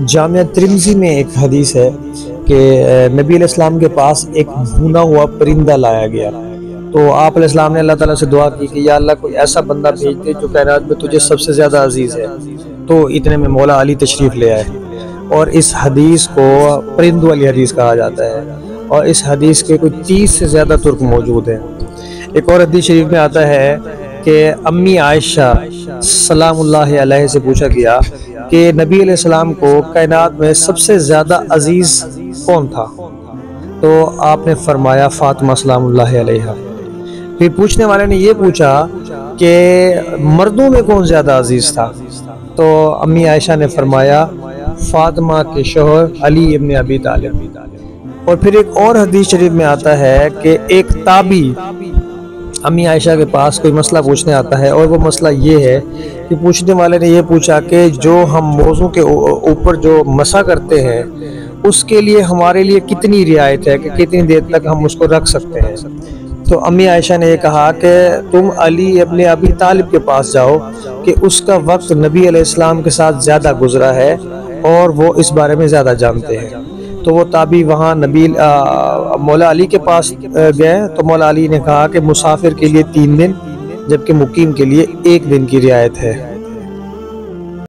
जामिया तिर्मिज़ी में एक हदीस है कि नबी अलैहिस्सलाम के पास एक भुना हुआ परिंदा लाया गया। तो आप अलैहिस्सलाम ने अल्लाह ताला से दुआ की कि या अल्लाह कोई ऐसा बंदा भेज दे जो कायनात में तुझे सबसे ज़्यादा अजीज़ है। तो इतने में मौला अली तशरीफ़ ले आए और इस हदीस को परिंदों वाली हदीस कहा जाता है और इस हदीस के कोई 30 से ज़्यादा तुर्क मौजूद हैं। एक और हदीस शरीफ में आता है कि अम्मी आयशा सलामुल्लाहि अलैहा से पूछा गया कि नबी अलैहिस्सलाम को कायनात में सबसे ज़्यादा अजीज़ कौन था, तो आपने फरमाया फ़ातिमा सलामुल्लाहि अलैहा। फिर पूछने वाले ने ये पूछा कि मर्दों में कौन ज़्यादा अजीज़ था, तो अम्मी आयशा ने फरमाया फ़ातिमा के शोहर अली इब्न अबी तालिब। और फिर एक और हदीस शरीफ में आता है कि एक ताबी अम्मी आयशा के पास कोई मसला पूछने आता है और वो मसला ये है कि पूछने वाले ने ये पूछा कि जो हम मौज़ू के ऊपर जो मसा करते हैं उसके लिए हमारे लिए कितनी रियायत है कि कितनी देर तक हम उसको रख सकते हैं। तो अम्मी आयशा ने ये कहा कि तुम अली इब्न अबी तालिब के पास जाओ कि उसका वक्त नबी अलैहिस्सलाम के साथ ज़्यादा गुजरा है और वो इस बारे में ज़्यादा जानते हैं। तो वो ताबी वहाँ मौला अली के पास गए तो मौला अली ने कहा कि मुसाफिर के लिए 3 दिन जबकि मुकीम के लिए 1 दिन की रियायत है।